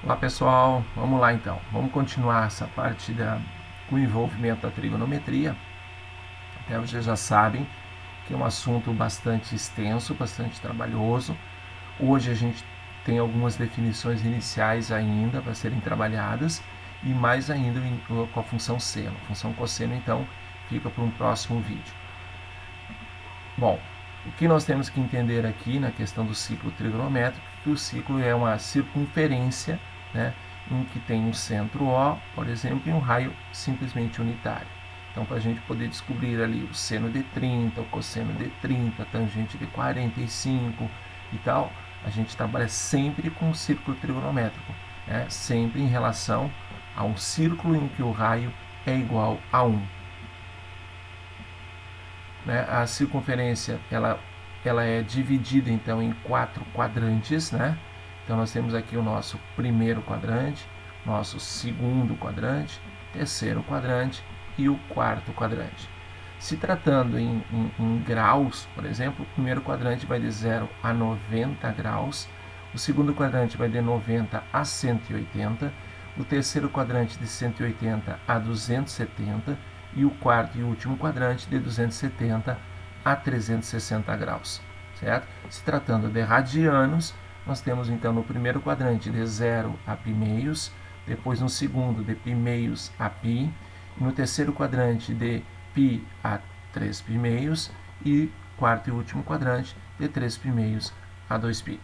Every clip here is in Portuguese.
Olá pessoal, vamos lá então. Vamos continuar essa parte com o envolvimento da trigonometria. Até vocês já sabem que é um assunto bastante extenso, bastante trabalhoso. Hoje a gente tem algumas definições iniciais ainda para serem trabalhadas e mais ainda com a função seno. A função cosseno então fica para um próximo vídeo. Bom, o que nós temos que entender aqui na questão do ciclo trigonométrico é que o ciclo é uma circunferência, né, em que tem um centro O, por exemplo, e um raio simplesmente unitário. Então, para a gente poder descobrir ali o seno de 30, o cosseno de 30, a tangente de 45 e tal, a gente trabalha sempre com o círculo trigonométrico, né, sempre em relação a um círculo em que o raio é igual a 1. Né? A circunferência ela é dividida então em 4 quadrantes, né? Então nós temos aqui o nosso primeiro quadrante, nosso segundo quadrante, terceiro quadrante e o quarto quadrante. Se tratando em graus, por exemplo, o primeiro quadrante vai de 0 a 90 graus, o segundo quadrante vai de 90 a 180, o terceiro quadrante de 180 a 270 e o quarto e último quadrante de 270 a 360 graus, certo? Se tratando de radianos, nós temos então no primeiro quadrante de 0 a π meios, depois no segundo de π meios a π, no terceiro quadrante de π a 3 π meios e quarto e último quadrante de 3 π meios a 2 π.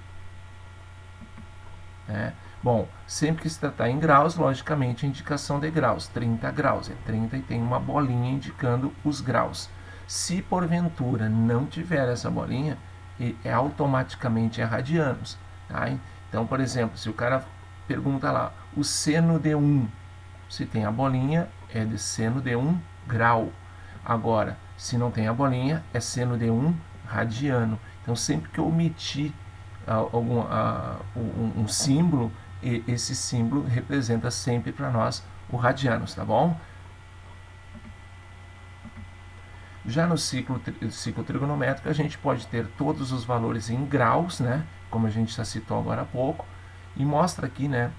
Bom, sempre que se tratar em graus, logicamente a indicação de graus, 30 graus, é 30 e tem uma bolinha indicando os graus. Se porventura não tiver essa bolinha, automaticamente é radianos. Tá? Então, por exemplo, se o cara pergunta lá, o seno de 1, se tem a bolinha, é de seno de 1 grau. Agora, se não tem a bolinha, é seno de 1 radiano. Então, sempre que eu omitir um símbolo, esse símbolo representa sempre para nós o radianos, tá bom? Já no ciclo trigonométrico, a gente pode ter todos os valores em graus, né? Como a gente já citou agora há pouco, e mostra aqui, né?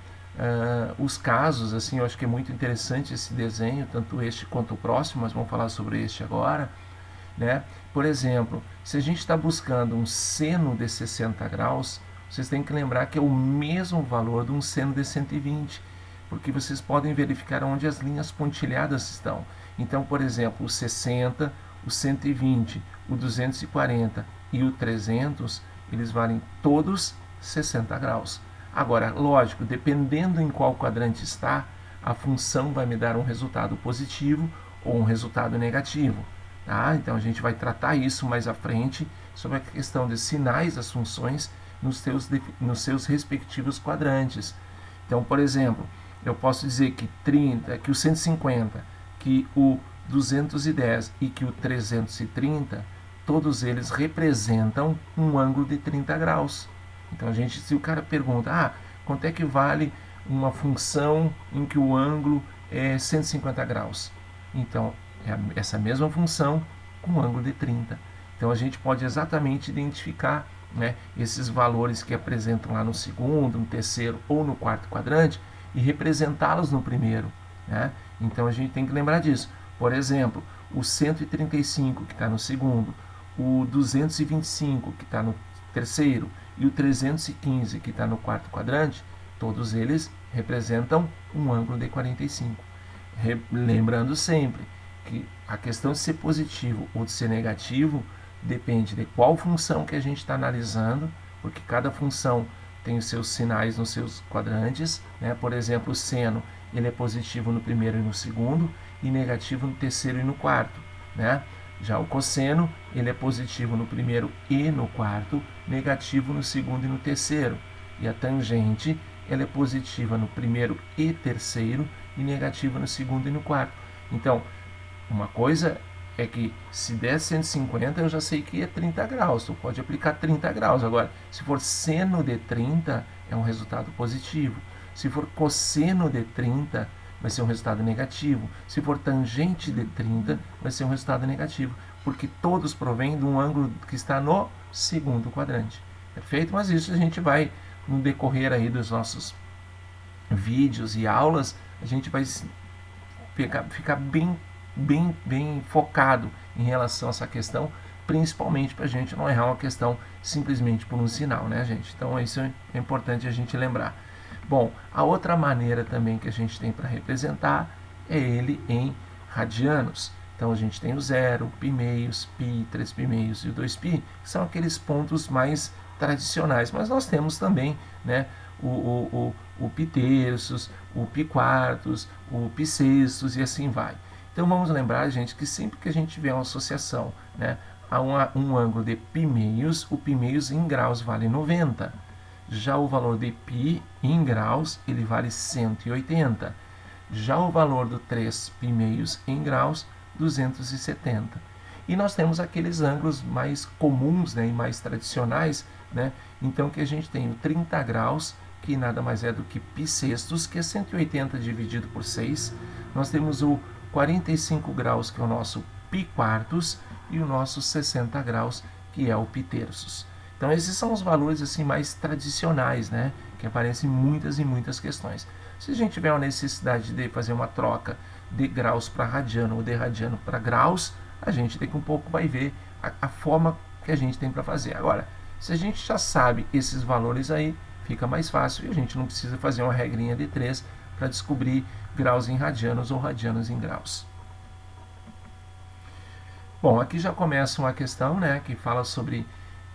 Os casos, assim, eu acho que é muito interessante esse desenho, tanto este quanto o próximo, mas vamos falar sobre este agora, né? Por exemplo, se a gente está buscando um seno de 60 graus, vocês têm que lembrar que é o mesmo valor de um seno de 120, porque vocês podem verificar onde as linhas pontilhadas estão. Então, por exemplo, o 60, o 120, o 240 e o 300, eles valem todos 60 graus. Agora, lógico, dependendo em qual quadrante está, a função vai me dar um resultado positivo ou um resultado negativo. Tá? Então, a gente vai tratar isso mais à frente, sobre a questão de sinais das funções nos seus respectivos quadrantes. Então, por exemplo, eu posso dizer que 30, que o 150, que o 210 e que o 330, todos eles representam um ângulo de 30 graus. Então, se o cara pergunta, quanto é que vale uma função em que o ângulo é 150 graus? Então, é essa mesma função com um ângulo de 30. Então, a gente pode exatamente identificar, né, esses valores que apresentam lá no segundo, no terceiro ou no quarto quadrante e representá-los no primeiro. Né? Então, a gente tem que lembrar disso. Por exemplo, o 135 que está no segundo, o 225 que está no terceiro e o 315 que está no quarto quadrante, todos eles representam um ângulo de 45. Lembrando sempre que a questão de ser positivo ou de ser negativo depende de qual função que a gente está analisando, porque cada função tem os seus sinais nos seus quadrantes. Né? Por exemplo, o seno ele é positivo no primeiro e no segundo e negativo no terceiro e no quarto. Né? Já o cosseno ele é positivo no primeiro e no quarto, negativo no segundo e no terceiro. E a tangente ela é positiva no primeiro e terceiro e negativa no segundo e no quarto. Então, uma coisa é que se der 150 eu já sei que é 30 graus, tu pode aplicar 30 graus. Agora, se for seno de 30, é um resultado positivo. Se for cosseno de 30, vai ser um resultado negativo. Se for tangente de 30, vai ser um resultado negativo, porque todos provêm de um ângulo que está no segundo quadrante. Perfeito? Mas isso a gente vai no decorrer aí dos nossos vídeos e aulas, a gente vai ficar bem focado em relação a essa questão, principalmente para a gente não errar uma questão simplesmente por um sinal, né, gente? Então isso é importante a gente lembrar. Bom, a outra maneira também que a gente tem para representar é ele em radianos. Então a gente tem o 0, π meios, π, 3π meios e o 2π, que são aqueles pontos mais tradicionais, mas nós temos também, né, o π terços, o π quartos, o π sextos e assim vai. Então vamos lembrar, gente, que sempre que a gente tiver uma associação, né, a um ângulo de π meios, o π meios em graus vale 90. Já o valor de π em graus, ele vale 180. Já o valor do 3π meios em graus, 270. E nós temos aqueles ângulos mais comuns, né, e mais tradicionais, né? Então que a gente tem o 30 graus, que nada mais é do que π sextos, que é 180 dividido por 6. Nós temos o 45 graus, que é o nosso π quartos, e o nosso 60 graus, que é o π terços. Então esses são os valores assim mais tradicionais, né, que aparecem em muitas e muitas questões. Se a gente tiver uma necessidade de fazer uma troca de graus para radiano ou de radiano para graus, a gente daqui um pouco vai ver a forma que a gente tem para fazer. Agora, se a gente já sabe esses valores aí, fica mais fácil e a gente não precisa fazer uma regrinha de 3 para descobrir graus em radianos ou radianos em graus. Bom, aqui já começa uma questão, né, que fala sobre,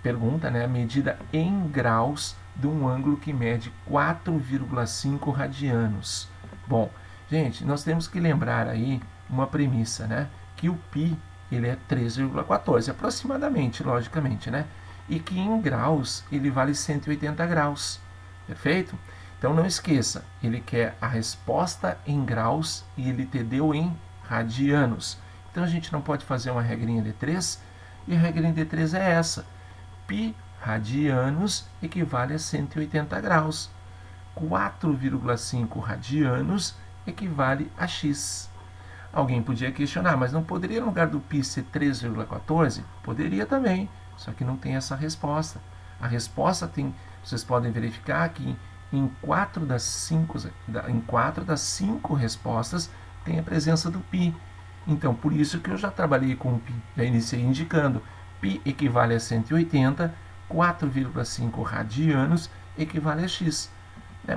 pergunta, né, a medida em graus de um ângulo que mede 4,5 radianos. Bom, gente, nós temos que lembrar aí uma premissa, né, que o π ele é 3,14 aproximadamente, logicamente, né, e que em graus ele vale 180 graus, perfeito? Então não esqueça, ele quer a resposta em graus e ele te deu em radianos. Então a gente não pode fazer uma regrinha de 3, e a regrinha de 3 é essa: π radianos equivale a 180 graus. 4,5 radianos equivale a x. Alguém podia questionar, mas não poderia no lugar do π ser 3,14? Poderia também, só que não tem essa resposta. A resposta tem, vocês podem verificar que em 4 das 5 respostas tem a presença do π. Então, por isso que eu já trabalhei com o π, já iniciei indicando π equivale a 180, 4,5 radianos equivale a x.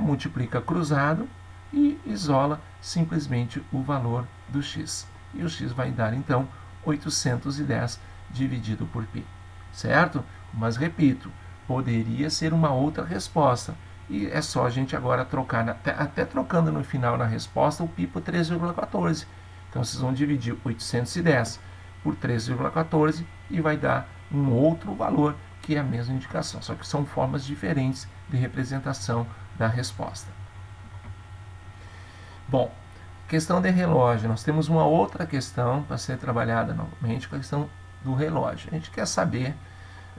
Multiplica cruzado e isola simplesmente o valor do x. E o x vai dar, então, 810 dividido por π. Certo? Mas, repito, poderia ser uma outra resposta. E é só a gente agora trocar, até trocando no final na resposta, o π por 3,14. Então, vocês vão dividir 810 por 3,14 e vai dar um outro valor, que é a mesma indicação. Só que são formas diferentes de representação da resposta. Bom, questão de relógio. Nós temos uma outra questão para ser trabalhada novamente, com a questão do relógio. A gente quer saber,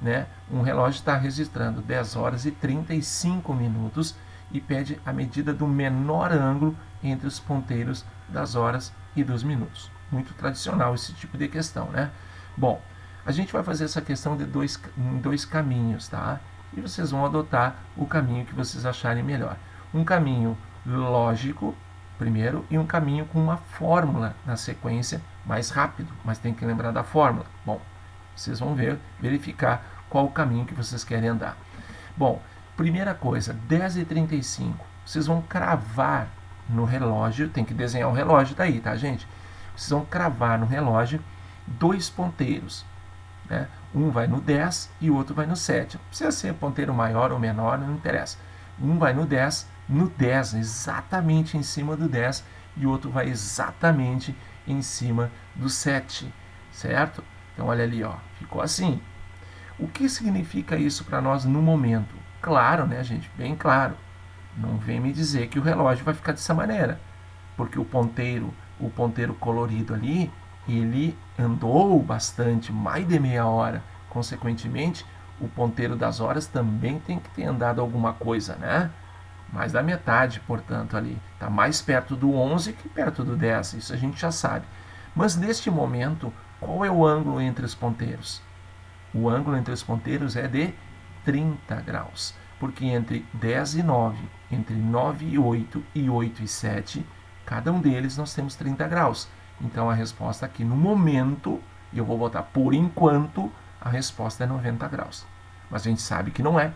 né, um relógio está registrando 10 horas e 35 minutos e pede a medida do menor ângulo entre os ponteiros das horas e dos minutos. Muito tradicional esse tipo de questão, né? Bom, a gente vai fazer essa questão em dois caminhos, tá? E vocês vão adotar o caminho que vocês acharem melhor. Um caminho lógico, primeiro, e um caminho com uma fórmula na sequência, mais rápido, mas tem que lembrar da fórmula. Bom, vocês vão verificar qual o caminho que vocês querem andar. Bom, primeira coisa, 10h35, vocês vão cravar no relógio, tem que desenhar o relógio daí, tá, gente? Vocês vão cravar no relógio 2 ponteiros, né? Um vai no 10 e o outro vai no 7. Não precisa ser ponteiro maior ou menor, não interessa. Um vai no 10, exatamente em cima do 10, e o outro vai exatamente em cima do 7, certo? Então, olha ali, ó, ficou assim. O que significa isso para nós no momento? Claro, né, gente? Bem claro. Não vem me dizer que o relógio vai ficar dessa maneira, porque o ponteiro colorido ali, ele andou bastante, mais de meia hora. Consequentemente, o ponteiro das horas também tem que ter andado alguma coisa, né? Mais da metade, portanto, ali. Está mais perto do 11 que perto do 10, isso a gente já sabe. Mas neste momento, qual é o ângulo entre os ponteiros? O ângulo entre os ponteiros é de 30 graus. Porque entre 10 e 9, entre 9 e 8 e 8 e 7, cada um deles nós temos 30 graus. Então a resposta aqui no momento, e eu vou botar por enquanto, a resposta é 90 graus. Mas a gente sabe que não é,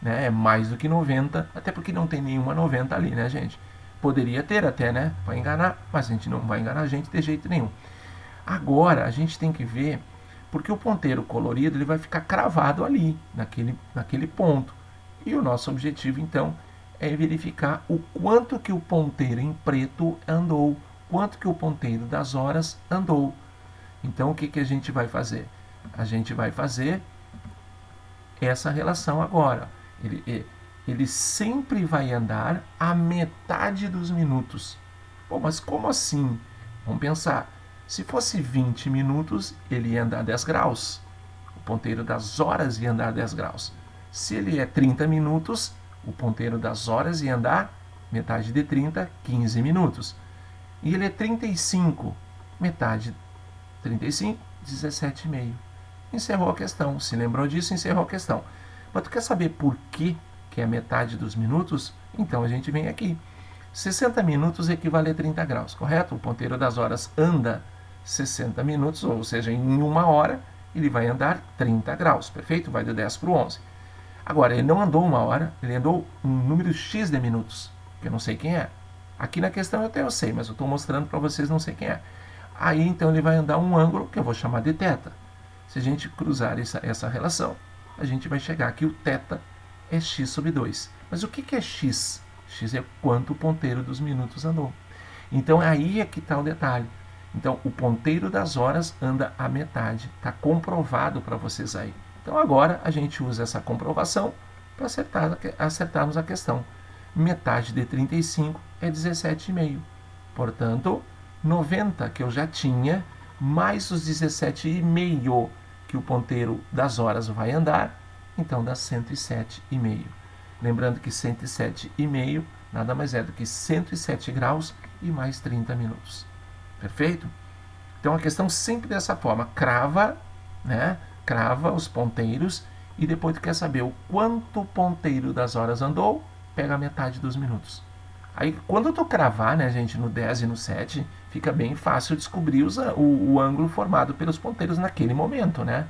né? É mais do que 90, até porque não tem nenhuma 90 ali, né, gente? Poderia ter até, né? Para enganar, mas a gente não vai enganar a gente de jeito nenhum. Agora a gente tem que ver, porque o ponteiro colorido ele vai ficar cravado ali, naquele ponto. E o nosso objetivo, então, é verificar o quanto que o ponteiro em preto andou, quanto que o ponteiro das horas andou. Então, o que, que a gente vai fazer? A gente vai fazer essa relação agora. Ele sempre vai andar a metade dos minutos. Pô, mas como assim? Vamos pensar. Se fosse 20 minutos, ele ia andar 10 graus. O ponteiro das horas ia andar 10 graus. Se ele é 30 minutos, o ponteiro das horas ia andar metade de 30, 15 minutos. E ele é 35, metade 35, 17,5. Encerrou a questão. Se lembrou disso, encerrou a questão. Mas tu quer saber por que é a metade dos minutos? Então a gente vem aqui. 60 minutos equivale a 30 graus, correto? O ponteiro das horas anda 60 minutos, ou seja, em uma hora ele vai andar 30 graus, perfeito? Vai de 10 para o 11. Agora, ele não andou uma hora, ele andou um número X de minutos, que eu não sei quem é. Aqui na questão eu até sei, mas eu estou mostrando para vocês, não sei quem é. Aí então ele vai andar um ângulo que eu vou chamar de θ. Se a gente cruzar essa relação, a gente vai chegar que o θ é x sobre 2. Mas o que é x? X é quanto o ponteiro dos minutos andou. Então aí é que está o detalhe. Então o ponteiro das horas anda a metade. Está comprovado para vocês aí. Então agora a gente usa essa comprovação para acertarmos a questão. Metade de 35 é 17,5. Portanto, 90 que eu já tinha, mais os 17,5 que o ponteiro das horas vai andar, então dá 107,5. Lembrando que 107,5 nada mais é do que 107 graus e mais 30 minutos. Perfeito? Então a questão sempre dessa forma, crava, né? Crava os ponteiros e depois tu quer saber o quanto o ponteiro das horas andou, pega a metade dos minutos. Aí quando tu cravar, né, gente, no 10 e no 7, fica bem fácil descobrir o ângulo formado pelos ponteiros naquele momento, né?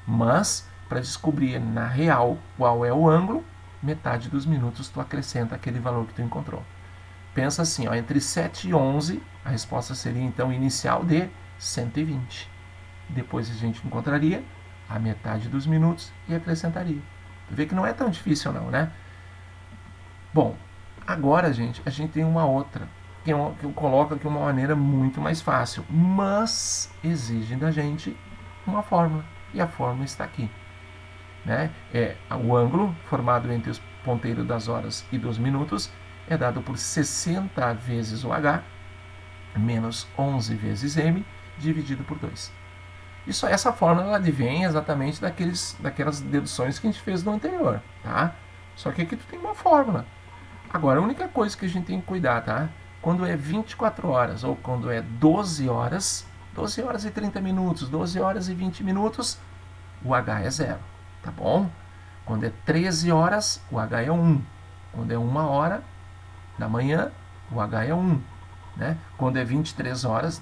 Mas para descobrir na real qual é o ângulo, metade dos minutos tu acrescenta aquele valor que tu encontrou. Pensa assim, ó, entre 7 e 11, a resposta seria então inicial de 120. Depois a gente encontraria a metade dos minutos e acrescentaria. Tu vê que não é tão difícil não, né? Bom, agora, gente, a gente tem uma outra, que eu coloco aqui uma maneira muito mais fácil, mas exige da gente uma fórmula, e a fórmula está aqui. Né? O ângulo formado entre os ponteiros das horas e dos minutos é dado por 60 vezes o H menos 11 vezes M dividido por 2. Essa fórmula ela advém exatamente daquelas deduções que a gente fez no anterior, tá? Só que aqui tu tem uma fórmula. Agora, a única coisa que a gente tem que cuidar, tá? Quando é 24 horas ou quando é 12 horas e 30 minutos, 12 horas e 20 minutos, o H é 0, tá bom? Quando é 13 horas, o H é 1. Quando é 1 hora da manhã, o H é 1. Né? Quando é 23 horas,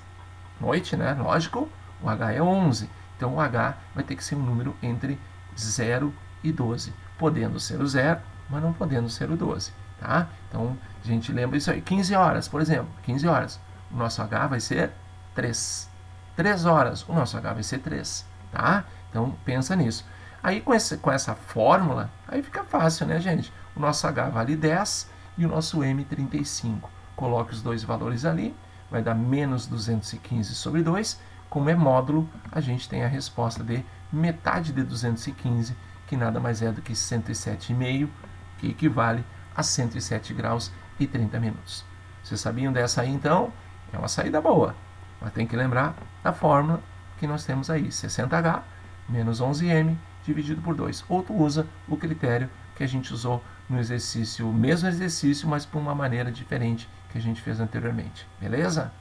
noite, né? Lógico, o H é 11. Então, o H vai ter que ser um número entre 0 e 12. Podendo ser o 0, mas não podendo ser o 12. Tá? Então, a gente lembra isso aí. 15 horas, por exemplo. 15 horas. O nosso H vai ser 3. 3 horas, o nosso H vai ser 3. Tá? Então, pensa nisso. Aí, com essa fórmula, aí fica fácil, né, gente? O nosso H vale 10 e o nosso M 35. Coloque os dois valores ali, vai dar menos 215 sobre 2. Como é módulo, a gente tem a resposta de metade de 215, que nada mais é do que 107,5, que equivale a 107 graus e 30 minutos. Vocês sabiam dessa aí, então? É uma saída boa, mas tem que lembrar da fórmula que nós temos aí, 60H menos 11M dividido por 2. Ou tu usa o critério que a gente usou no exercício, o mesmo exercício, mas por uma maneira diferente que a gente fez anteriormente. Beleza?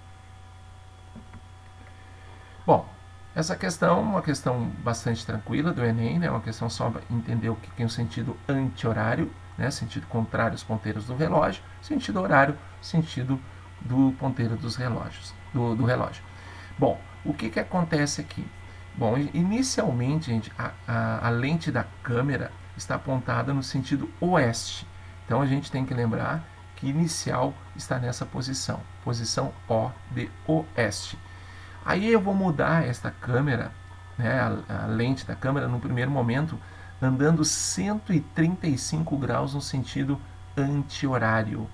Bom, Essa questão é uma questão bastante tranquila do Enem, né? Uma questão só para entender o que é o sentido anti-horário, né? Sentido contrário aos ponteiros do relógio, sentido horário, sentido do ponteiro dos relógios, do relógio. Bom, o que acontece aqui? Bom, inicialmente, gente, a lente da câmera está apontada no sentido oeste. Então a gente tem que lembrar que inicial está nessa posição O de oeste. Aí eu vou mudar esta câmera, né, a lente da câmera, no primeiro momento, andando 135 graus no sentido anti-horário.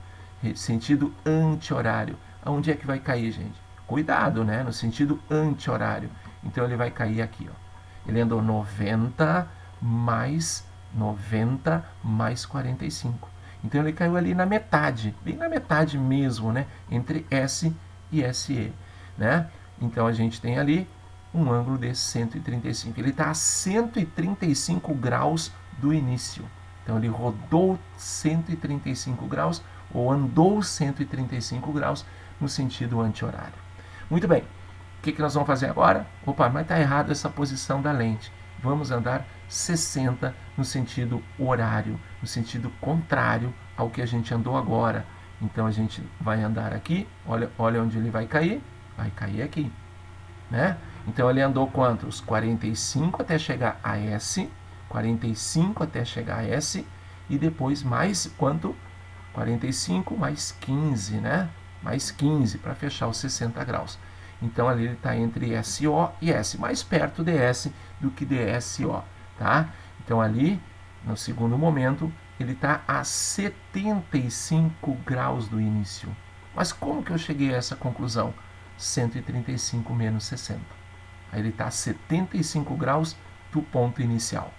Sentido anti-horário. Aonde é que vai cair, gente? Cuidado, né? No sentido anti-horário. Então ele vai cair aqui, ó. Ele andou 90 mais 45. Então ele caiu ali na metade, bem na metade mesmo, né? Entre S e SE, né? Então a gente tem ali um ângulo de 135. Ele está a 135 graus do início. Então ele rodou 135 graus ou andou 135 graus no sentido anti-horário. Muito bem. O que nós vamos fazer agora? Opa, mas está errado essa posição da lente. Vamos andar 60 no sentido horário, no sentido contrário ao que a gente andou agora. Então a gente vai andar aqui, olha onde ele vai cair aqui, né? Então ele andou quantos? 45 até chegar a S, 45 até chegar a S, e depois mais quanto? 45 mais 15, né? Mais 15 para fechar os 60 graus. Então ali ele está entre SO e S, mais perto de S do que de SO, tá? Então ali, no segundo momento, ele está a 75 graus do início. Mas como que eu cheguei a essa conclusão? 135 menos 60. Aí ele está a 75 graus do ponto inicial.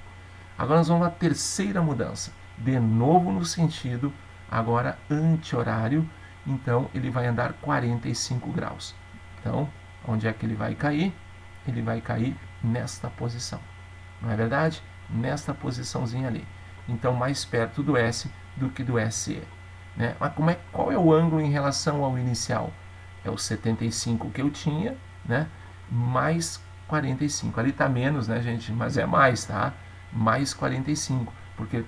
Agora nós vamos à terceira mudança. De novo no sentido, agora anti-horário, então ele vai andar 45 graus. Então, onde é que ele vai cair? Ele vai cair nesta posição. Não é verdade? Nesta posiçãozinha ali. Então, mais perto do S do que do SE. Né? Mas qual é o ângulo em relação ao inicial? É o 75 que eu tinha, né? Mais 45. Ali está menos, né, gente? Mas é mais, tá? Mais 45. Porque ele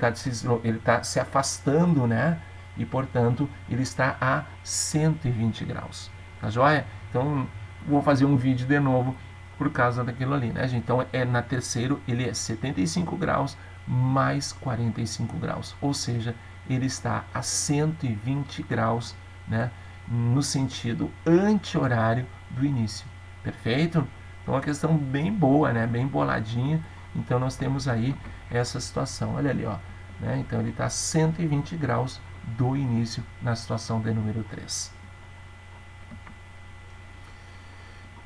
está se afastando, né? E, portanto, ele está a 120 graus. Tá joia? Então, vou fazer um vídeo de novo por causa daquilo ali, né, gente? Então, na terceiro, ele é 75 graus mais 45 graus. Ou seja, ele está a 120 graus, né? No sentido anti-horário do início. Perfeito? Então, uma questão bem boa, né? Bem boladinha. Então, nós temos aí essa situação. Olha ali, ó. Né? Então, ele está a 120 graus do início na situação de número 3.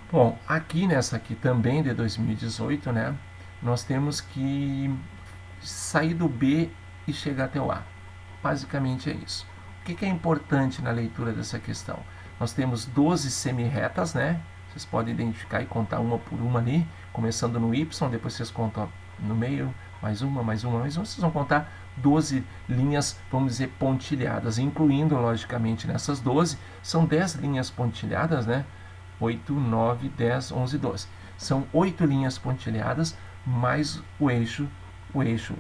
Bom, aqui nessa aqui também de 2018, né, nós temos que sair do B e chegar até o A. Basicamente é isso. O que é importante na leitura dessa questão? Nós temos 12 semi-retas, né? Vocês podem identificar e contar uma por uma ali, começando no Y, depois vocês contam no meio, mais uma, mais uma, mais uma. Vocês vão contar 12 linhas, vamos dizer, pontilhadas, incluindo, logicamente, nessas 12, são 10 linhas pontilhadas, né? 8, 9, 10, 11, 12. São 8 linhas pontilhadas, mais o eixo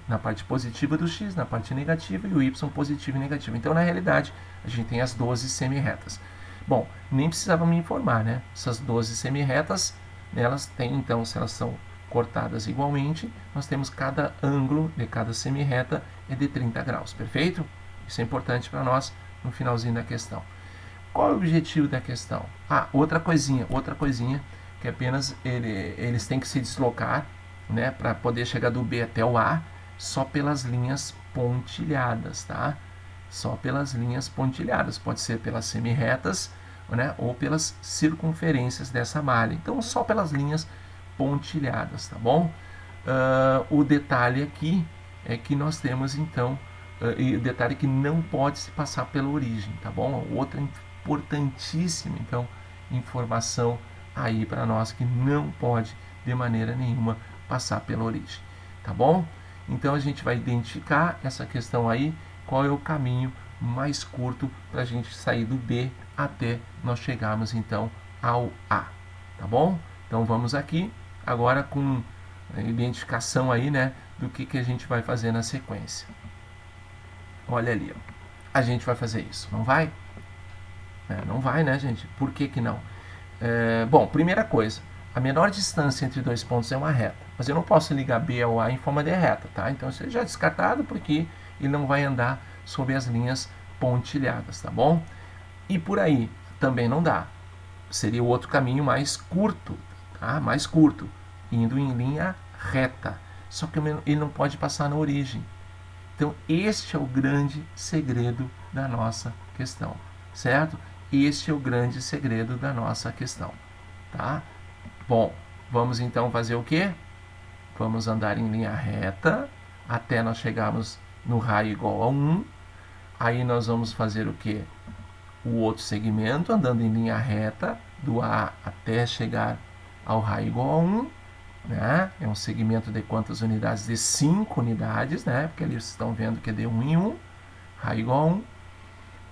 na parte positiva do X, na parte negativa, e o Y positivo e negativo. Então, na realidade, a gente tem as 12 semi-retas. Bom, nem precisava me informar, né? Essas 12 semi-retas, elas têm, então, se elas são cortadas igualmente, nós temos cada ângulo de cada semi-reta é de 30 graus, perfeito? Isso é importante para nós no finalzinho da questão. Qual é o objetivo da questão? Outra coisinha, que apenas eles têm que se deslocar, né, para poder chegar do B até o A, só pelas linhas pontilhadas, tá? Só pelas linhas pontilhadas, pode ser pelas semi-retas, né, ou pelas circunferências dessa malha. Então, só pelas linhas pontilhadas, tá bom? O detalhe aqui é que nós temos, então, e o detalhe é que não pode se passar pela origem, tá bom? Outra importantíssima, então, informação aí para nós, que não pode, de maneira nenhuma, passar pela origem, tá bom? Então, a gente vai identificar essa questão aí, qual é o caminho mais curto para a gente sair do B até nós chegarmos, então, ao A, tá bom? Então, vamos aqui, agora com a identificação aí, né, do que a gente vai fazer na sequência. Olha ali, ó. A gente vai fazer isso, não vai? Não vai, né, gente? Por que não? Bom, primeira coisa, a menor distância entre dois pontos é uma reta, mas eu não posso ligar B ao A em forma de reta, tá? Então isso já é descartado porque ele não vai andar sobre as linhas pontilhadas, tá bom? E por aí também não dá. Seria o outro caminho mais curto, tá? Mais curto, indo em linha reta. Só que ele não pode passar na origem. Então este é o grande segredo da nossa questão, certo? Este é o grande segredo da nossa questão, tá? Bom, vamos então fazer o quê? Vamos andar em linha reta até nós chegarmos no raio igual a 1. Aí nós vamos fazer o quê? O outro segmento andando em linha reta do A até chegar ao raio igual a 1. Né? É um segmento de quantas unidades? De 5 unidades, né? Porque ali vocês estão vendo que é de 1 em 1, raio igual a 1.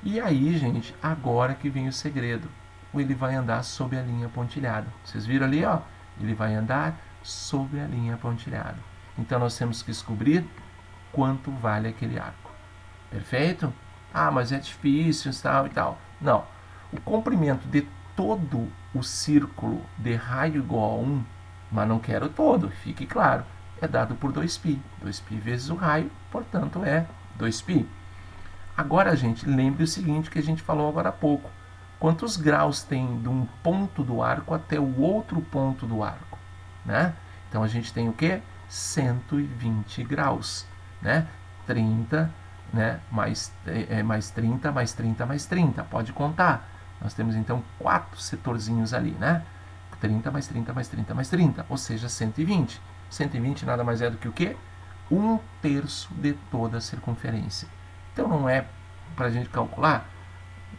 E aí, gente, agora que vem o segredo. Ele vai andar sob a linha pontilhada. Vocês viram ali, ó? Ele vai andar sob a linha pontilhada. Então, nós temos que descobrir quanto vale aquele arco. Perfeito? Ah, mas é difícil, tal e tal. Não. O comprimento de todo o círculo de raio igual a 1, mas não quero todo, fique claro, é dado por 2π. 2π vezes o raio, portanto, é 2π. Agora, gente, lembre o seguinte que a gente falou agora há pouco. Quantos graus tem de um ponto do arco até o outro ponto do arco? Né? Então, a gente tem o quê? 120 graus. Né? 30, né? mais 30, mais 30, mais 30. Pode contar. Nós temos, então, 4 setorzinhos ali, né? 30 mais 30 mais 30 mais 30, ou seja, 120. 120 nada mais é do que o quê? 1/3 de toda a circunferência. Então não é para a gente calcular?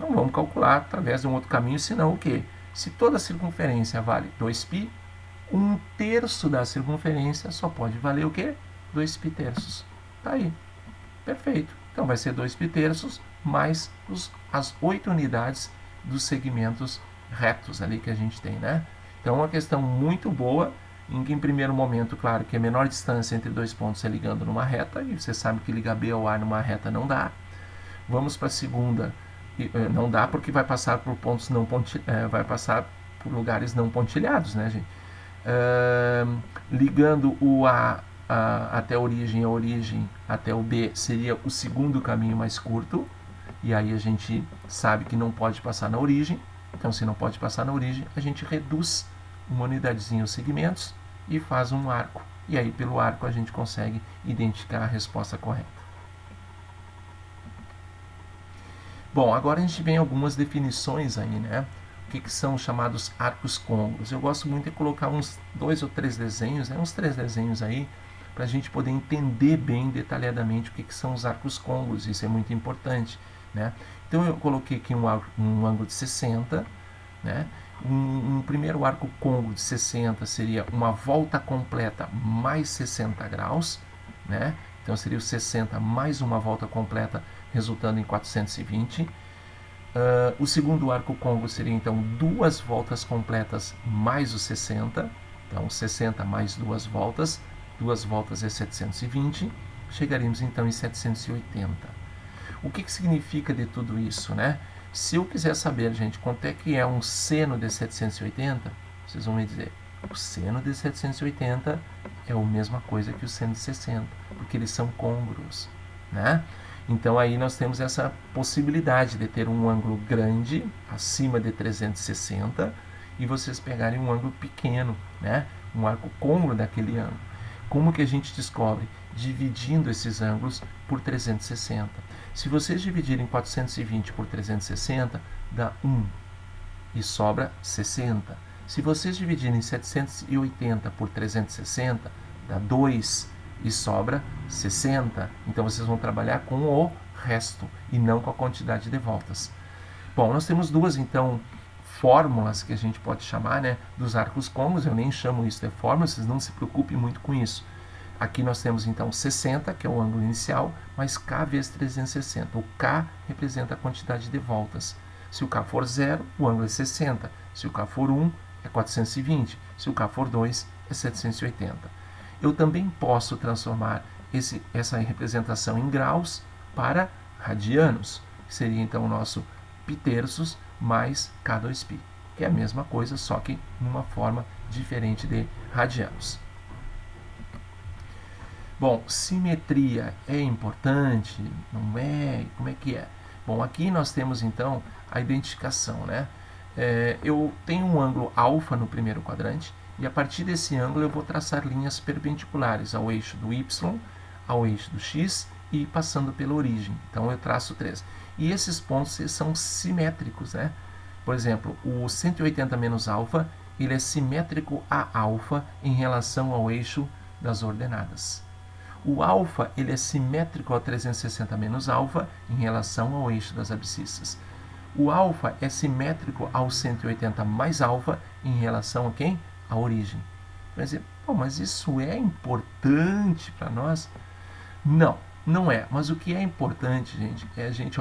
Não vamos calcular através de um outro caminho, senão o quê? Se toda a circunferência vale 2π, 1/3 da circunferência só pode valer o quê? 2π terços. Tá aí. Perfeito. Então vai ser 2π terços mais as 8 unidades dos segmentos retos ali que a gente tem, né? Então, é uma questão muito boa, em que, em primeiro momento, claro, que a menor distância entre dois pontos é ligando numa reta, e você sabe que ligar B ao A numa reta não dá. Vamos para a segunda, não dá porque vai passar por pontos não vai passar por lugares não pontilhados, né, gente? Ligando o A até a origem até o B seria o segundo caminho mais curto, e aí a gente sabe que não pode passar na origem. Então, se não pode passar na origem, a gente reduz uma unidadezinha aos segmentos e faz um arco. E aí, pelo arco, a gente consegue identificar a resposta correta. Bom, agora a gente vem algumas definições aí, né? O que são chamados arcos côngruos. Eu gosto muito de colocar uns 2 ou 3 desenhos, né? Uns 3 desenhos aí, para a gente poder entender bem detalhadamente o que são os arcos côngruos. Isso é muito importante, né? Então, eu coloquei aqui um ângulo de 60, né? Um primeiro arco côngruo de 60 seria uma volta completa mais 60 graus, né? Então, seria o 60 mais uma volta completa, resultando em 420. O segundo arco côngruo seria, então, 2 voltas completas mais os 60. Então, 60 mais 2 voltas é 720. Chegaríamos, então, em 780. O que significa de tudo isso, né? Se eu quiser saber, gente, quanto é que é um seno de 780, vocês vão me dizer, o seno de 780 é a mesma coisa que o seno de 60, porque eles são côngruos, né? Então, aí nós temos essa possibilidade de ter um ângulo grande, acima de 360, e vocês pegarem um ângulo pequeno, né? Um arco côngruo daquele ângulo. Como que a gente descobre? Dividindo esses ângulos por 360. Se vocês dividirem 420 por 360, dá 1 e sobra 60. Se vocês dividirem 780 por 360, dá 2 e sobra 60. Então, vocês vão trabalhar com o resto e não com a quantidade de voltas. Bom, nós temos duas, então, fórmulas que a gente pode chamar, né, dos arcos côngruos. Eu nem chamo isso de fórmula, vocês não se preocupem muito com isso. Aqui nós temos, então, 60, que é o ângulo inicial, mais K vezes 360. O K representa a quantidade de voltas. Se o K for 0, o ângulo é 60. Se o K for 1, é 420. Se o K for 2, é 780. Eu também posso transformar essa representação em graus para radianos, que seria então o nosso π-terços mais K2π, que é a mesma coisa, só que numa forma diferente de radianos. Bom, simetria é importante? Não é? Como é que é? Bom, aqui nós temos então a identificação, né? Eu tenho um ângulo alfa no primeiro quadrante e a partir desse ângulo eu vou traçar linhas perpendiculares ao eixo do y, ao eixo do x e passando pela origem. Então eu traço 3. E esses pontos são simétricos, né? Por exemplo, o 180 menos alfa, ele é simétrico a alfa em relação ao eixo das ordenadas. O alfa, ele é simétrico ao 360 menos alfa em relação ao eixo das abscissas. O alfa é simétrico ao 180 mais alfa em relação a quem? A origem. Vai dizer, pô, mas isso é importante para nós? Não, não é. Mas o que é importante, gente, é a gente,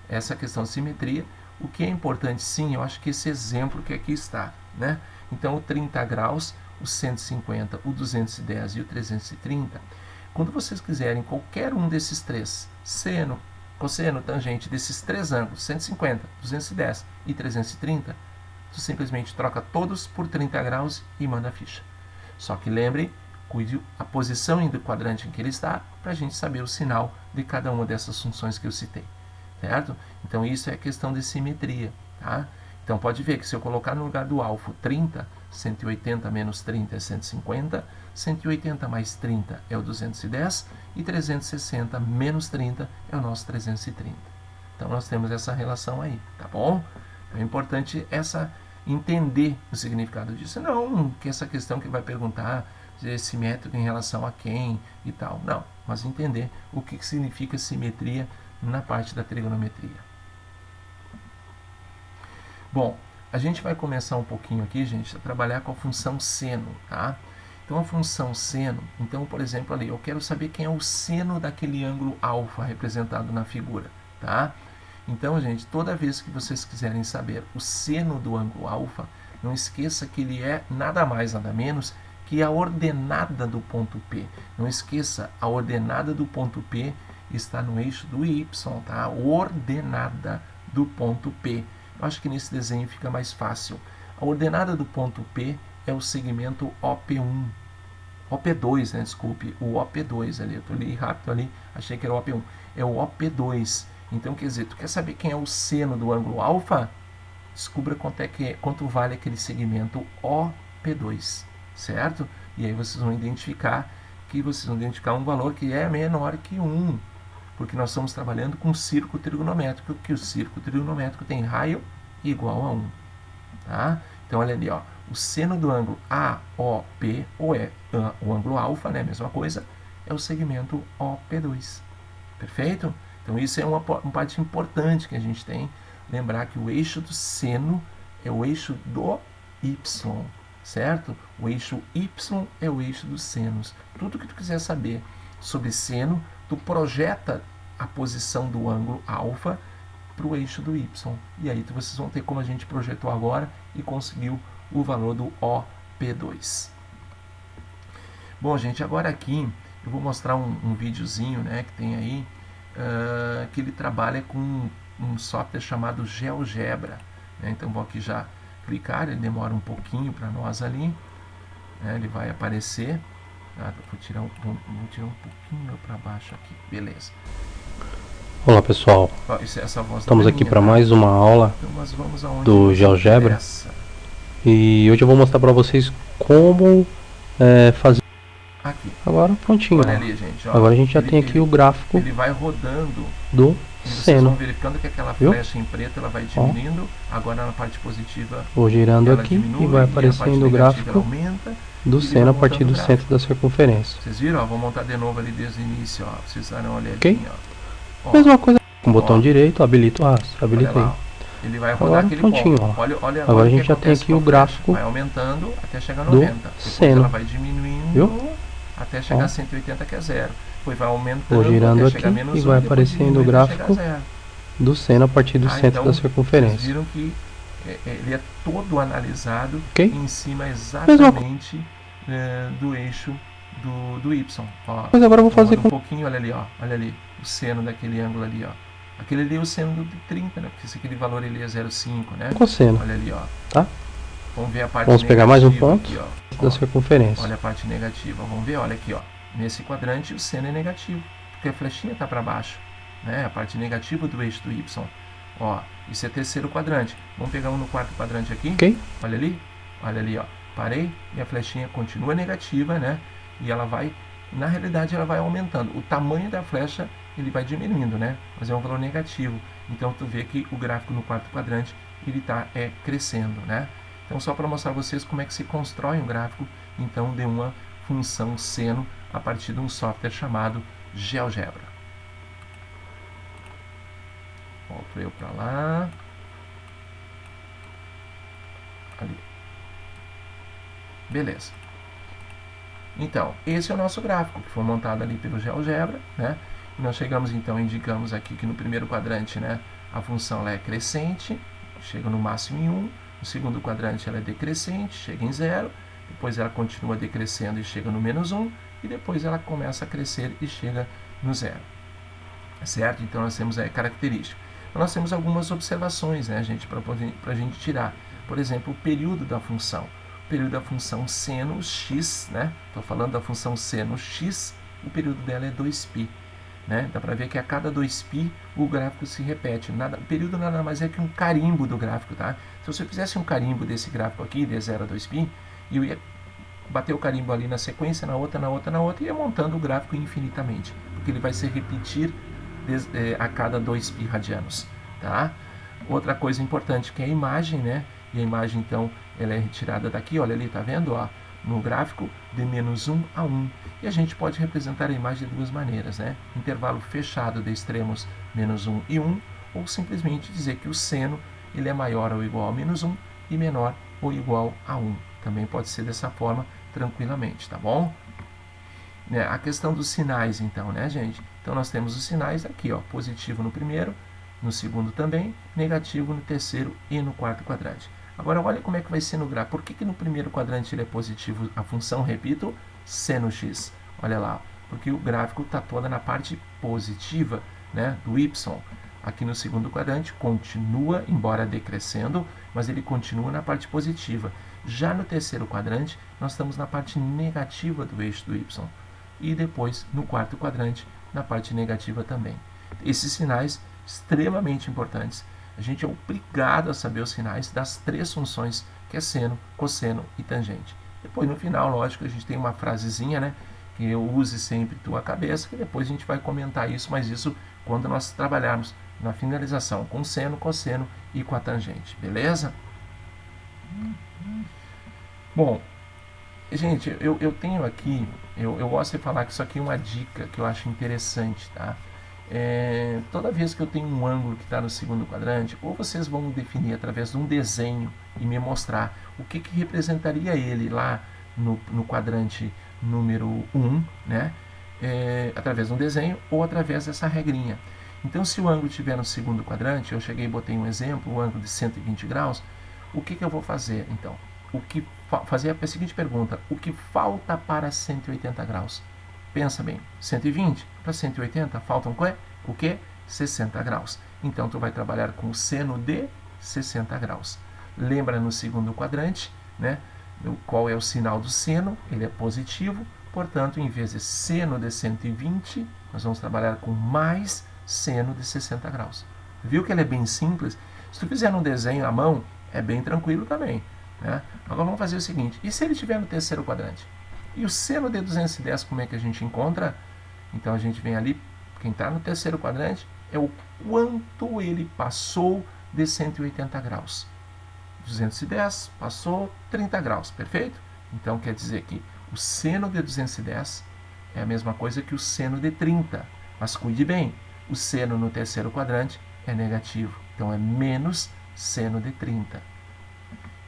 essa questão de simetria. O que é importante, sim, eu acho que esse exemplo que aqui está, né? Então, o 30 graus, o 150, o 210 e o 330. Quando vocês quiserem qualquer um desses três, seno, cosseno, tangente, desses três ângulos, 150, 210 e 330, tu simplesmente troca todos por 30 graus e manda a ficha. Só que lembre, cuide a posição do quadrante em que ele está, para a gente saber o sinal de cada uma dessas funções que eu citei. Certo? Então isso é questão de simetria. Tá? Então pode ver que se eu colocar no lugar do alfa 30, 180 menos 30 é 150, 180 mais 30 é o 210 e 360 menos 30 é o nosso 330. Então nós temos essa relação aí, tá bom? É importante entender o significado disso. Não que essa questão que vai perguntar se é simétrico em relação a quem e tal. Não, mas entender o que significa simetria na parte da trigonometria. Bom, a gente vai começar um pouquinho aqui, gente, a trabalhar com a função seno, tá? Então, a função seno, então, por exemplo, ali, eu quero saber quem é o seno daquele ângulo alfa representado na figura, tá? Então, gente, toda vez que vocês quiserem saber o seno do ângulo alfa, não esqueça que ele é nada mais, nada menos que a ordenada do ponto P. Não esqueça, a ordenada do ponto P está no eixo do y, tá? A ordenada do ponto P. Eu acho que nesse desenho fica mais fácil. A ordenada do ponto P é o segmento OP1. OP2, né? Desculpe, o OP2 ali. Eu li rápido ali, achei que era o OP1. É o OP2. Então, quer dizer, tu quer saber quem é o seno do ângulo alfa? Descubra quanto vale aquele segmento OP2, certo? E aí vocês vão identificar um valor que é menor que 1. Porque nós estamos trabalhando com círculo trigonométrico, que o círculo trigonométrico tem raio igual a 1. Tá? Então, olha ali, o seno do ângulo AOP, ou o ângulo alfa, né, mesma coisa, é o segmento OP2. Perfeito? Então, isso é uma parte importante que a gente tem. Lembrar que o eixo do seno é o eixo do Y, certo? O eixo Y é o eixo dos senos. Tudo que tu quiser saber sobre seno, tu projeta a posição do ângulo alfa para o eixo do y. E aí vocês vão ter como a gente projetou agora e conseguiu o valor do OP2. Bom, gente, agora aqui eu vou mostrar um videozinho, né, que tem aí, que ele trabalha com um software chamado GeoGebra. Né? Então vou aqui já clicar, ele demora um pouquinho para nós ali. Né? Ele vai aparecer. Vou tirar um pouquinho para baixo aqui, beleza. Olá pessoal, estamos aqui para mais uma aula do GeoGebra e hoje eu vou mostrar para vocês como fazer aqui. Agora prontinho, ali, gente, agora a gente já tem aqui o gráfico ele vai rodando do vocês seno. vão verificando que aquela flecha em preto ela vai diminuindo, agora na parte positiva vou girando aqui diminui, e vai aparecendo o gráfico do seno a partir do centro da circunferência. Vocês viram? Vou montar de novo ali desde o início, vocês darem uma olhadinha. Ok? Mesma coisa com o botão direito, habilita o rastro, habilitei. Ele vai rodar aquele prontinho, ponto. Olha agora a gente já tem aqui o gráfico vai aumentando até chegar a 90. Depois seno. Ela vai diminuindo até chegar a 180, que é 0. Depois vai aumentando, vou girando até chegar a aqui menos e vai aparecendo o gráfico do seno a partir do centro então, da circunferência. Vocês viram que ele é todo analisado Okay? em cima exatamente do eixo do y. Ó, mas agora eu vou fazer um pouquinho, olha ali, ó, olha ali, o seno daquele ângulo ali, ó. Aquele ali é o seno de 30, né? Porque esse aquele valor ele é 0,5, né? Cosseno. Olha ali, ó. Tá? Vamos ver a parte Vamos pegar mais um ponto aqui, ó. da circunferência. Olha a parte negativa. Vamos ver, olha aqui, ó. Nesse quadrante o seno é negativo, porque a flechinha está para baixo, né? A parte negativa do eixo do y. Ó, isso é terceiro quadrante. Vamos pegar um no quarto quadrante aqui. Ok. Olha ali, ó. Parei e a flechinha continua negativa, né? E ela vai, na realidade, ela vai aumentando. O tamanho da flecha ele vai diminuindo, né? Mas é um valor negativo. Então tu vê que o gráfico no quarto quadrante ele está crescendo, né? Então só para mostrar a vocês como é que se constrói um gráfico então de uma função seno a partir de um software chamado GeoGebra. Volto eu para lá. Ali. Beleza. Então, esse é o nosso gráfico que foi montado ali pelo GeoGebra, né? E nós chegamos então, indicamos aqui que no primeiro quadrante, né, a função ela é crescente, chega no máximo em 1. No segundo quadrante ela é decrescente, chega em 0. Depois ela continua decrescendo e chega no menos 1. E depois ela começa a crescer e chega no 0. Certo? Então nós temos aí característica. Então, nós temos algumas observações, né, gente, para a gente tirar. Por exemplo, o período da função. O período da função seno x, né? Estou falando da função seno x, o período dela é 2π. Né? Dá para ver que a cada 2π o gráfico se repete. O período nada mais é que um carimbo do gráfico. Tá? Se você fizesse um carimbo desse gráfico aqui, de 0 a 2π, eu ia bater o carimbo ali na sequência, na outra, e ia montando o gráfico infinitamente. Porque ele vai se repetir a cada 2π radianos. Tá? Outra coisa importante que é a imagem, né? E a imagem então ela é retirada daqui, olha ali, tá vendo? Ó, no gráfico de menos 1 a 1. E a gente pode representar a imagem de duas maneiras, né? Intervalo fechado de extremos menos 1 e 1, ou simplesmente dizer que o seno ele é maior ou igual a menos 1 e menor ou igual a 1. Também pode ser dessa forma tranquilamente, tá bom? A questão dos sinais então, né, gente? Então nós temos os sinais aqui, ó, positivo no primeiro, no segundo também, negativo no terceiro e no quarto quadrante. Agora olha como é que vai ser no gráfico. Por que no primeiro quadrante ele é positivo a função, repito, seno x? Olha lá, porque o gráfico está toda na parte positiva, né, do y. Aqui no segundo quadrante continua, embora decrescendo, mas ele continua na parte positiva. Já no terceiro quadrante, nós estamos na parte negativa do eixo do y. E depois, no quarto quadrante, na parte negativa também. Esses sinais extremamente importantes. A gente é obrigado a saber os sinais das três funções, que é seno, cosseno e tangente. Depois, no final, lógico, a gente tem uma frasezinha, né, que eu use sempre tua cabeça, que depois a gente vai comentar isso, mas isso quando nós trabalharmos na finalização com seno, cosseno e com a tangente, beleza? Bom, gente, eu tenho aqui, eu gosto de falar que isso aqui é uma dica que eu acho interessante, tá? Toda vez que eu tenho um ângulo que está no segundo quadrante, ou vocês vão definir através de um desenho e me mostrar o que representaria ele lá no quadrante número 1, né? Através de um desenho ou através dessa regrinha. Então, se o ângulo estiver no segundo quadrante, eu cheguei e botei um exemplo, o ângulo de 120 graus, o que eu vou fazer, então? Fazer a seguinte pergunta: o que falta para 180 graus? Pensa bem, 120 para 180 faltam o quê? 60 graus. Então, tu vai trabalhar com o seno de 60 graus. Lembra no segundo quadrante, né? Qual é o sinal do seno? Ele é positivo, portanto, em vez de seno de 120, nós vamos trabalhar com mais seno de 60 graus. Viu que ele é bem simples? Se tu fizer um desenho à mão, é bem tranquilo também, né? Agora vamos fazer o seguinte: e se ele estiver no terceiro quadrante? E o seno de 210, como é que a gente encontra? Então a gente vem ali, quem está no terceiro quadrante é o quanto ele passou de 180 graus. 210 passou 30 graus, perfeito? Então quer dizer que o seno de 210 é a mesma coisa que o seno de 30. Mas cuide bem, o seno no terceiro quadrante é negativo, então é menos seno de 30.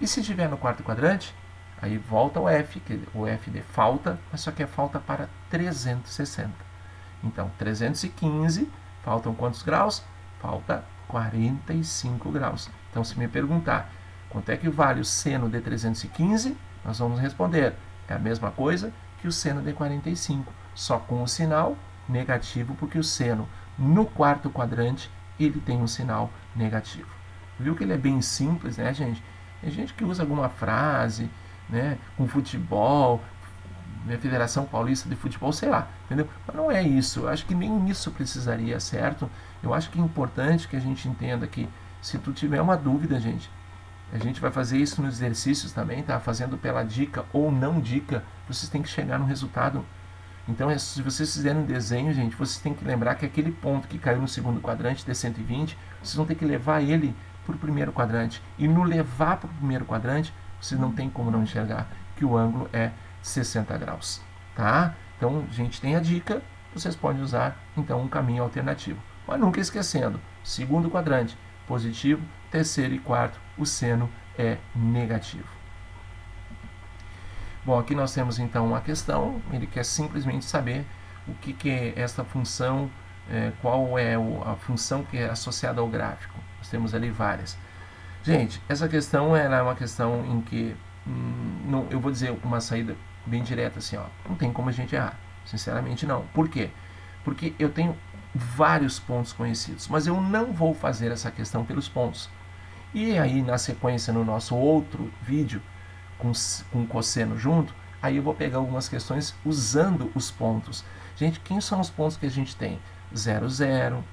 E se estiver no quarto quadrante, aí volta o F, que o F de falta, mas só que é falta para 360. Então, 315, faltam quantos graus? Falta 45 graus. Então, se me perguntar quanto é que vale o seno de 315, nós vamos responder, É a mesma coisa que o seno de 45, só com o sinal negativo, porque o seno no quarto quadrante ele tem um sinal negativo. Viu que ele é bem simples, né, gente? Tem gente que usa alguma frase, né, com futebol, né, Federação Paulista de Futebol, sei lá, entendeu? Mas não é isso. Eu acho que nem isso precisaria, certo? Eu acho que é importante que a gente entenda que se tu tiver uma dúvida, gente, a gente vai fazer isso nos exercícios também, tá? Fazendo pela dica ou não dica, vocês têm que chegar no resultado. Então, se vocês fizerem um desenho, gente, vocês têm que lembrar que aquele ponto que caiu no segundo quadrante de 120, vocês vão ter que levar ele para o primeiro quadrante. E no levar para o primeiro quadrante, vocês não tem como não enxergar que o ângulo é 60 graus, tá? Então, a gente tem a dica, vocês podem usar, então, um caminho alternativo. Mas nunca esquecendo, segundo quadrante, positivo, terceiro e quarto, o seno é negativo. Bom, aqui nós temos então uma questão, ele quer simplesmente saber o que é esta função, qual é a função que é associada ao gráfico. Nós temos ali várias. Gente, essa questão ela é uma questão em que, não, eu vou dizer uma saída bem direta assim, ó, não tem como a gente errar, sinceramente não. Por quê? Porque eu tenho vários pontos conhecidos, mas eu não vou fazer essa questão pelos pontos. E aí, na sequência, no nosso outro vídeo, com cosseno junto, aí eu vou pegar algumas questões usando os pontos. Gente, quem são os pontos que a gente tem? 0, 0.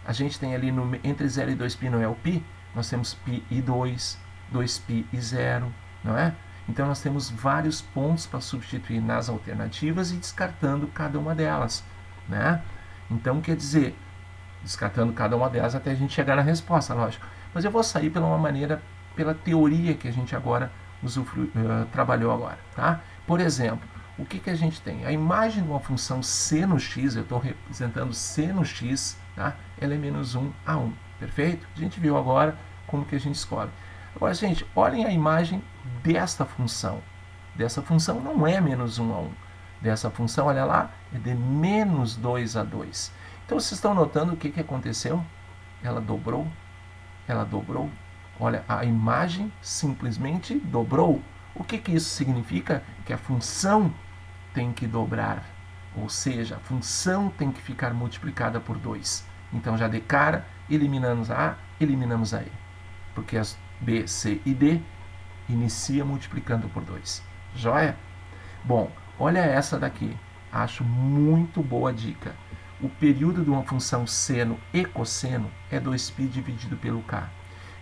A gente tem ali entre 0 e 2π não é o π, nós temos π e 2, 2π e 0, não é? Então nós temos vários pontos para substituir nas alternativas e descartando cada uma delas, né? Então quer dizer, descartando cada uma delas até a gente chegar na resposta, lógico. Mas eu vou sair pela teoria que a gente agora trabalhou agora, tá? Por exemplo, o que a gente tem? A imagem de uma função seno x, eu estou representando seno x, tá? Ela é menos 1 a 1, perfeito? A gente viu agora como que a gente escolhe. Agora, gente, olhem a imagem desta função. Dessa função não é menos 1 a 1. Dessa função, olha lá, é de menos 2 a 2. Então, vocês estão notando o que aconteceu? Ela dobrou. Ela dobrou. Olha, a imagem simplesmente dobrou. O que isso significa? Que a função tem que dobrar. Ou seja, a função tem que ficar multiplicada por 2. Então, já de cara, eliminamos a A, eliminamos a E. Porque as B, C e D inicia multiplicando por 2. Joia? Bom, olha essa daqui. Acho muito boa dica. O período de uma função seno e cosseno é 2π dividido pelo k.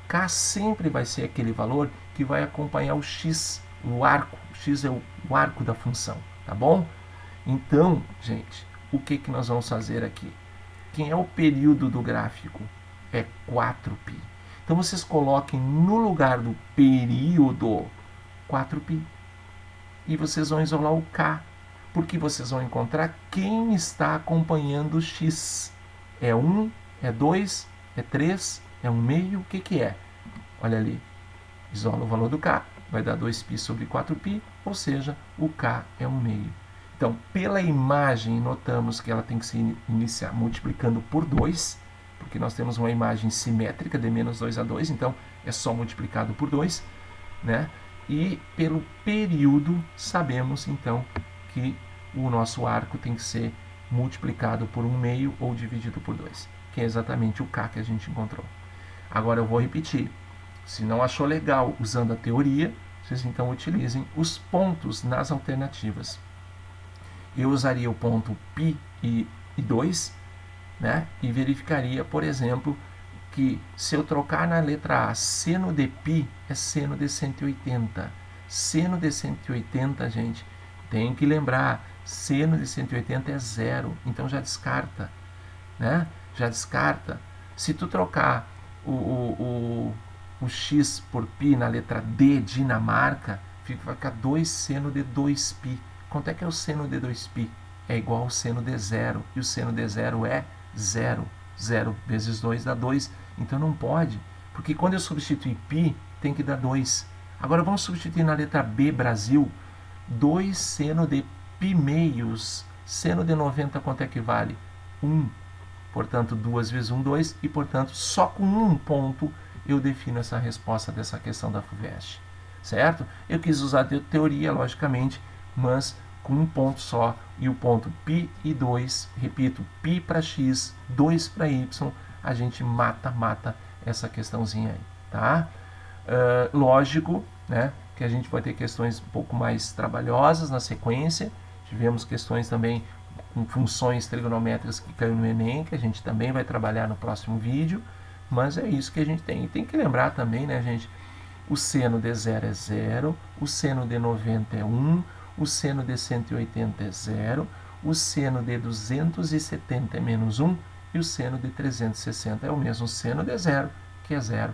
K sempre vai ser aquele valor que vai acompanhar o x, o arco. O x é o arco da função, tá bom? Então, gente, o que nós vamos fazer aqui? Quem é o período do gráfico? É 4π. Então, vocês coloquem no lugar do período 4π. E vocês vão isolar o k, porque vocês vão encontrar quem está acompanhando o x. É 1, é 2, é 3, é 1/2, o que é? Olha ali, isola o valor do k, vai dar 2π sobre 4π, ou seja, o k é 1/2. Então, pela imagem, notamos que ela tem que se iniciar multiplicando por 2, porque nós temos uma imagem simétrica de menos 2 a 2, então é só multiplicado por 2, né? E pelo período, sabemos então que o nosso arco tem que ser multiplicado por 1/2 ou dividido por 2, que é exatamente o k que a gente encontrou. Agora eu vou repetir. Se não achou legal usando a teoria, vocês então utilizem os pontos nas alternativas. Eu usaria o ponto π e 2, né? E verificaria, por exemplo, que se eu trocar na letra A seno de π é seno de 180. Seno de 180, gente, tem que lembrar, seno de 180 é 0, então já descarta, né? Já descarta. Se tu trocar o x por π na letra D, Dinamarca, vai ficar 2 seno de 2π. Quanto é que é o seno de 2π? É igual ao seno de 0, e o seno de 0 é 0. 0 vezes 2 dá 2, então não pode, porque quando eu substituir π, tem que dar 2. Agora vamos substituir na letra B, Brasil, 2 seno de π meios. Seno de 90 quanto é que vale? 1. Portanto, 2 vezes 1, 2, e portanto, só com um ponto eu defino essa resposta dessa questão da FUVEST, certo? Eu quis usar a teoria, logicamente, mas com um ponto só, e o ponto π e 2, repito, π para x, 2 para y, a gente mata essa questãozinha aí, tá? Lógico, né, que a gente vai ter questões um pouco mais trabalhosas na sequência. Tivemos questões também com funções trigonométricas que caiu no Enem, que a gente também vai trabalhar no próximo vídeo, mas é isso que a gente tem. E tem que lembrar também, né, gente, o seno de 0 é 0, o seno de 90 é 1, o seno de 180 é 0, o seno de 270 é menos 1 e o seno de 360 é o mesmo seno de 0, que é 0.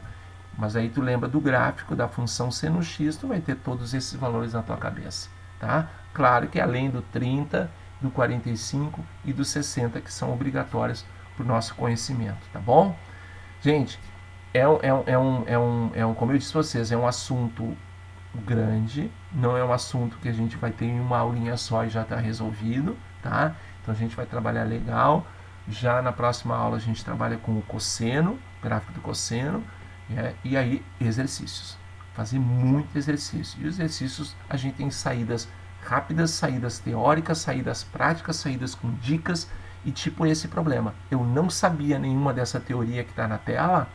Mas aí tu lembra do gráfico da função seno x, tu vai ter todos esses valores na tua cabeça, tá? Claro que além do 30, do 45 e do 60, que são obrigatórios para o nosso conhecimento, tá bom? Gente, como eu disse para vocês, é um assunto grande, não é um assunto que a gente vai ter em uma aulinha só e já está resolvido, tá? Então a gente vai trabalhar legal. Já na próxima aula a gente trabalha com o cosseno, gráfico do cosseno, e aí exercícios. Fazer muito exercício. E os exercícios a gente tem saídas rápidas, saídas teóricas, saídas práticas, saídas com dicas e tipo esse problema. Eu não sabia nenhuma dessa teoria que está na tela,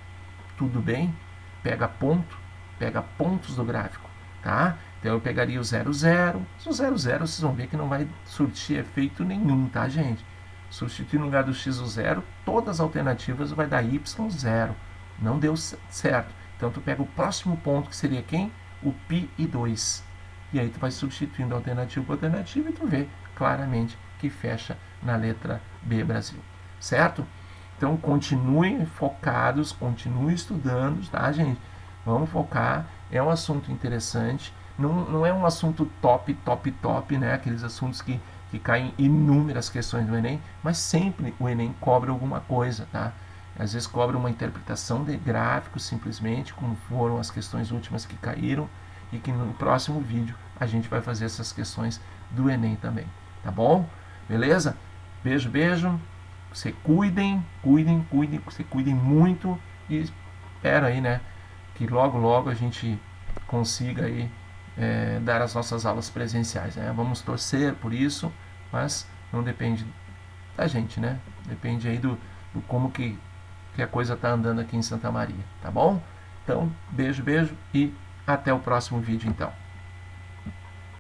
tudo bem? Pega pontos do gráfico, tá? Então eu pegaria o 0, 0. O 0, 0 vocês vão ver que não vai surtir efeito nenhum, tá, gente? Substituir no lugar do x o 0, todas as alternativas vai dar y 0. Não deu certo. Então tu pega o próximo ponto, que seria quem? O π e 2. E aí tu vai substituindo alternativa por alternativa e tu vê claramente que fecha na letra B, Brasil. Certo? Então continuem focados, continuem estudando, tá, gente? Vamos focar. É um assunto interessante. Não é um assunto top, né? Aqueles assuntos que caem inúmeras questões do Enem, mas sempre o Enem cobra alguma coisa, tá? Às vezes cobra uma interpretação de gráficos simplesmente, como foram as questões últimas que caíram, e que no próximo vídeo a gente vai fazer essas questões do Enem também, tá bom? Beleza? Beijo, beijo. Se cuidem muito e espero aí, né, que logo a gente consiga aí dar as nossas aulas presenciais, né? Vamos torcer por isso, mas não depende da gente, né? Depende aí do como que a coisa está andando aqui em Santa Maria, tá bom? Então, beijo e até o próximo vídeo, então.